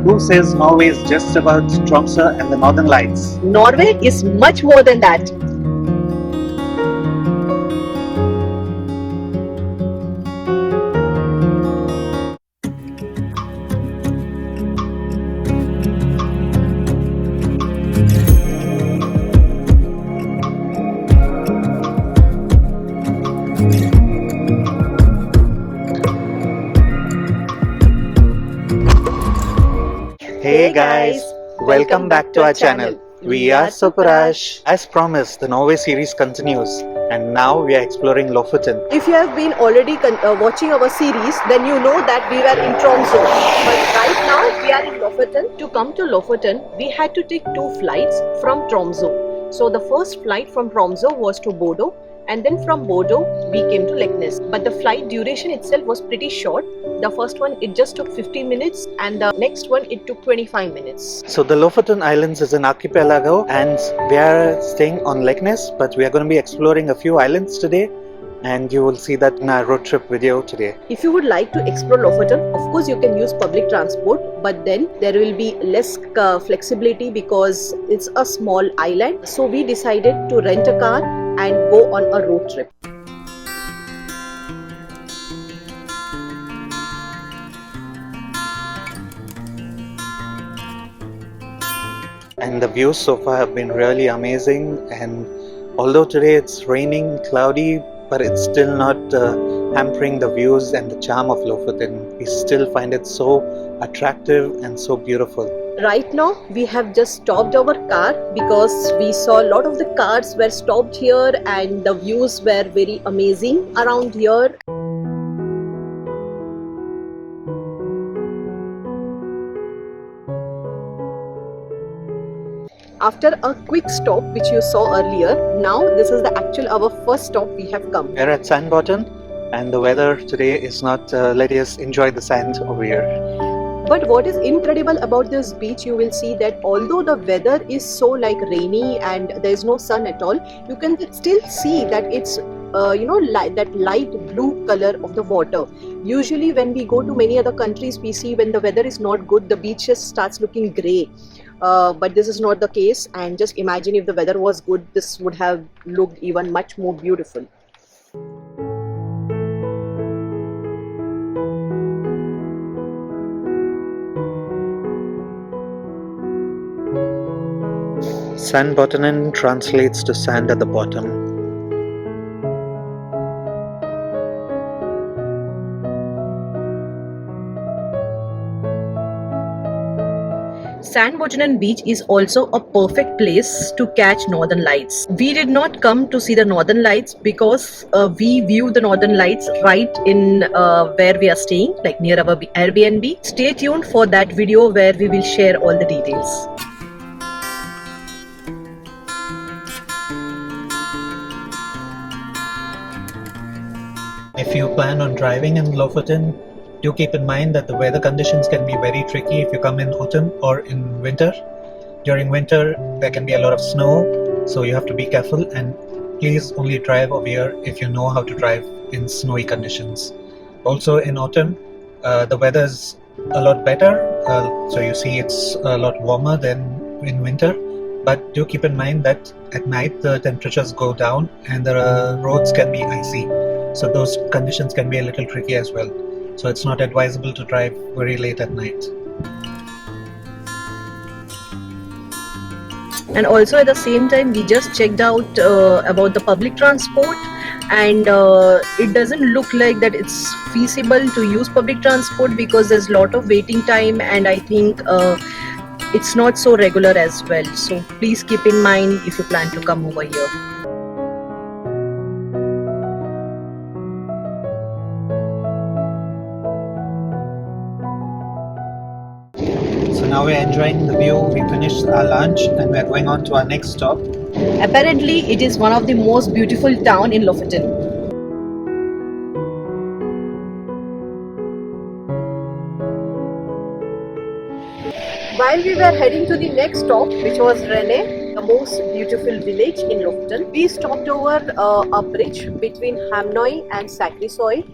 Who says Norway is just about Tromso and the Northern Lights? Norway is much more than that. Hey guys, welcome back to our channel. We are SuprAash. As promised, the Norway series continues, and now we are exploring Lofoten. If you have been already watching our series, then you know that we were in Tromso. But right now we are in Lofoten. To come to Lofoten, we had to take 2 flights from Tromso. So the first flight from Tromso was to Bodo, and then from Bodo we came to Leknes. But the flight duration itself was pretty short. The first one, it just took 50 minutes, and the next one, it took 25 minutes. So the Lofoten Islands is an archipelago, and we are staying on Leknes, but we are going to be exploring a few islands today, and you will see that in our road trip video today. If you would like to explore Lofoten, of course you can use public transport, but then there will be less flexibility because it's a small island. So we decided to rent a car and go on a road trip. And the views so far have been really amazing, and although today it's raining, cloudy, but it's still not hampering the views and the charm of Lofoten. We still find it so attractive and so beautiful. Right now we have just stopped our car because we saw a lot of the cars were stopped here and the views were very amazing around here. After a quick stop which you saw earlier, now this is our first stop we have come. We're at Sandbottom, and the weather today is not letting us enjoy the sand over here. But what is incredible about this beach, you will see that although the weather is so like rainy and there is no sun at all, you can still see that it's that light blue color of the water. Usually when we go to many other countries, we see when the weather is not good, the beaches starts looking grey. But this is not the case, and just imagine if the weather was good, this would have looked even much more beautiful. Sandbottom translates to sand at the bottom. Sandbottom Beach is also a perfect place to catch northern lights. We did not come to see the northern lights because we view the northern lights right in where we are staying, like near our Airbnb. Stay tuned for that video where we will share all the details. If you plan on driving in Lofoten, do keep in mind that the weather conditions can be very tricky if you come in autumn or in winter. During winter, there can be a lot of snow, so you have to be careful, and please only drive over here if you know how to drive in snowy conditions. Also in autumn, the weather is a lot better, so you see it's a lot warmer than in winter, but do keep in mind that at night the temperatures go down and the roads can be icy, so those conditions can be a little tricky as well. So it's not advisable to drive very late at night. And also at the same time, we just checked out about the public transport, and it doesn't look like that it's feasible to use public transport because there's a lot of waiting time, and I think it's not so regular as well. So please keep in mind if you plan to come over here. So now we're enjoying the view. We finished our lunch and we're going on to our next stop. Apparently, it is one of the most beautiful towns in Lofoten. While we were heading to the next stop, which was Reine, the most beautiful village in Lofoten, we stopped over a bridge between Hamnøy and Sakrisoy,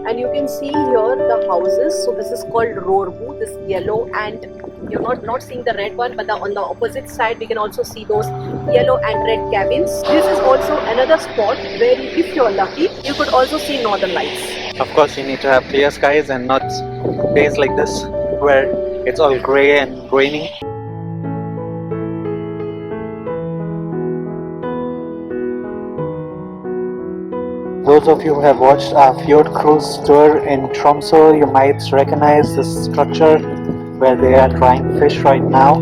and you can see here the houses. So this is called Rorbu, this yellow and You're not seeing the red one, but on the opposite side we can also see those yellow and red cabins. This is also another spot where if you're lucky, you could also see northern lights. Of course, you need to have clear skies and not days like this where it's all grey and rainy. Those of you who have watched our fjord cruise tour in Tromso, you might recognize this structure where they are drying fish right now.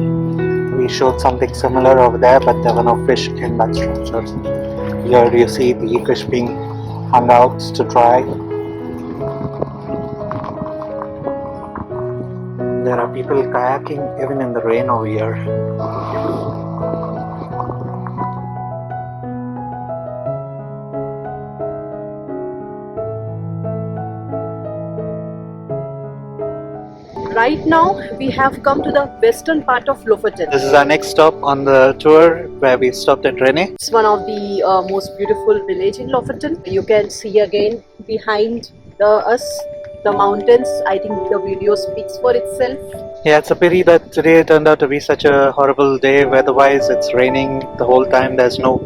We showed something similar over there, but there were no fish in that structure. Here you see the fish being hung out to dry. There are people kayaking even in the rain over here. Right now we have come to the western part of Lofoten. This is our next stop on the tour where we stopped at Reine. It's one of the most beautiful village in Lofoten. You can see again behind us the mountains. I think the video speaks for itself. Yeah, it's a pity that today turned out to be such a horrible day weather-wise. It's raining the whole time. There's no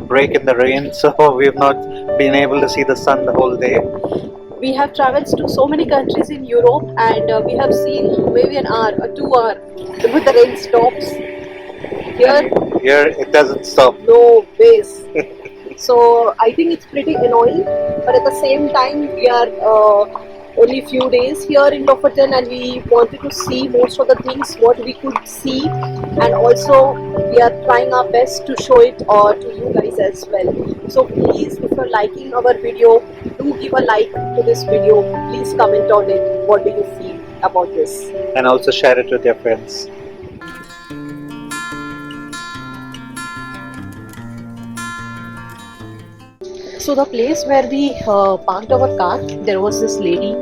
break in the rain, so we've not been able to see the sun the whole day. We have traveled to so many countries in Europe, and we have seen maybe an hour or 2 hours when the rain stops. Here it doesn't stop. No ways. So I think it's pretty annoying, but at the same time we are only few days here in Lofoten, and we wanted to see most of the things what we could see, and also we are trying our best to show it to you guys as well. So please, if you're liking our video, do give a like to this video. Please comment on it. What do you feel about this? And also share it with your friends. So the place where we parked our car, there was this lady.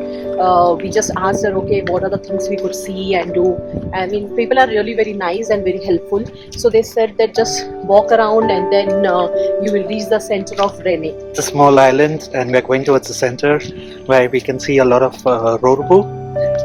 We just asked her, okay, what are the things we could see and do? I mean, people are really very nice and very helpful. So they said that just walk around and then you will reach the center of Reine. It's a small island and we're going towards the center where we can see a lot of rorbu.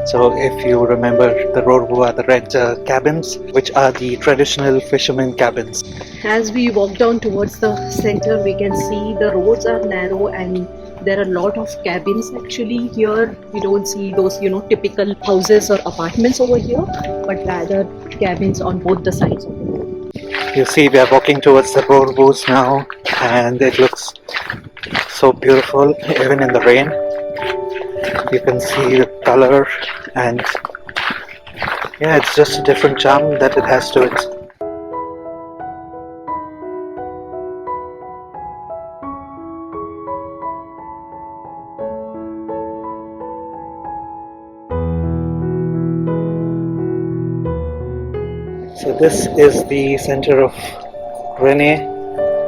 So if you remember, the rorbu are the red cabins, which are the traditional fishermen cabins. As we walk down towards the center, we can see the roads are narrow and there are a lot of cabins. Actually here we don't see those typical houses or apartments over here, but rather cabins on both the sides of the road. You see, we are walking towards the rorbus now and it looks so beautiful even in the rain. You can see the color, and yeah, it's just a different charm that it has to it. So this is the center of Reine.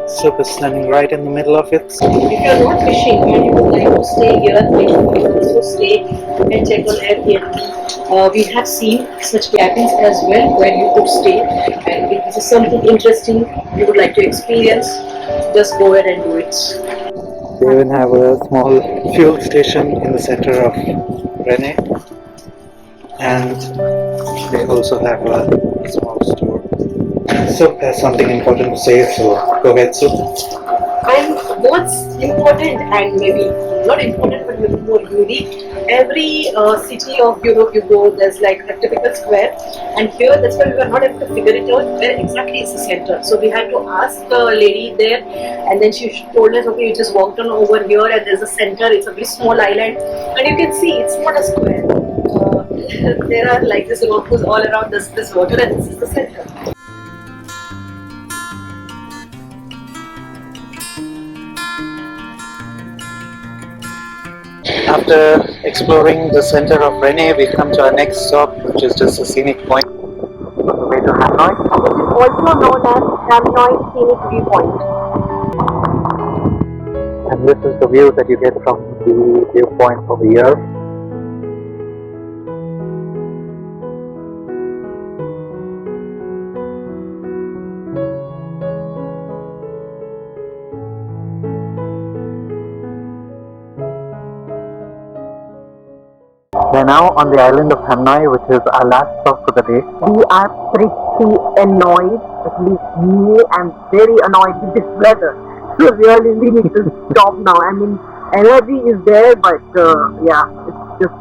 Soup is standing right in the middle of it. If you're not fishing and you would like to stay here, you can also stay and check on Airbnb. We have seen such cabins as well where you could stay, and if this is something interesting you would like to experience, just go ahead and do it. They even have a small fuel station in the center of Reine, and they also have a small store. So there's something important to say, so go ahead, Sup. And what's important, and maybe not important but maybe more unique, every city of Europe you go, there's like a typical square, and here that's why we were not able to figure it out where exactly is the center. So we had to ask the lady there, and then she told us, okay, you just walked on over here and there's a center. It's a very small island, and you can see it's not a square. There are like this roadways all around this water, and this is the center. After exploring the center of Reine, we've come to our next stop, which is just a scenic point on the way to Hanoi. It is also known as Hanoi Scenic Viewpoint. And this is the view that you get from the viewpoint over here. are now on the island of Hanoi, which is our last stop for the day. We are pretty annoyed, at least me, I'm very annoyed with this weather. So really we need to stop now. I mean, energy is there, but yeah, it's just,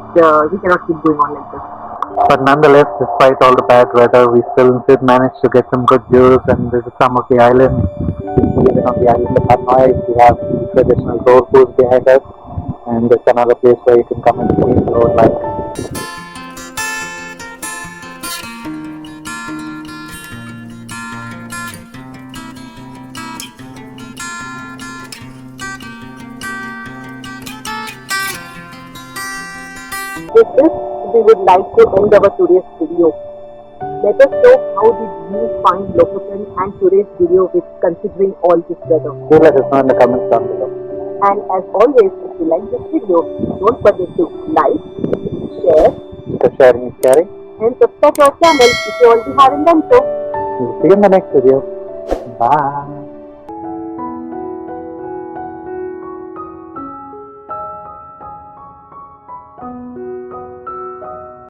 we cannot keep going on like this. But nonetheless, despite all the bad weather, we still did manage to get some good views and visit some of the islands. Even on the island of Hanoi, we have traditional road pools behind us, and it's another place where you can come and see your own life. With this, we would like to end our today's video. Let us know how did you find Lofoten and today's video with considering all this weather. Do let us know in the comments down below. And as always, if you like this video, don't forget to like, share, Because sharing is caring. and subscribe to our channel if you already haven't done so. We'll see you in the next video. Bye.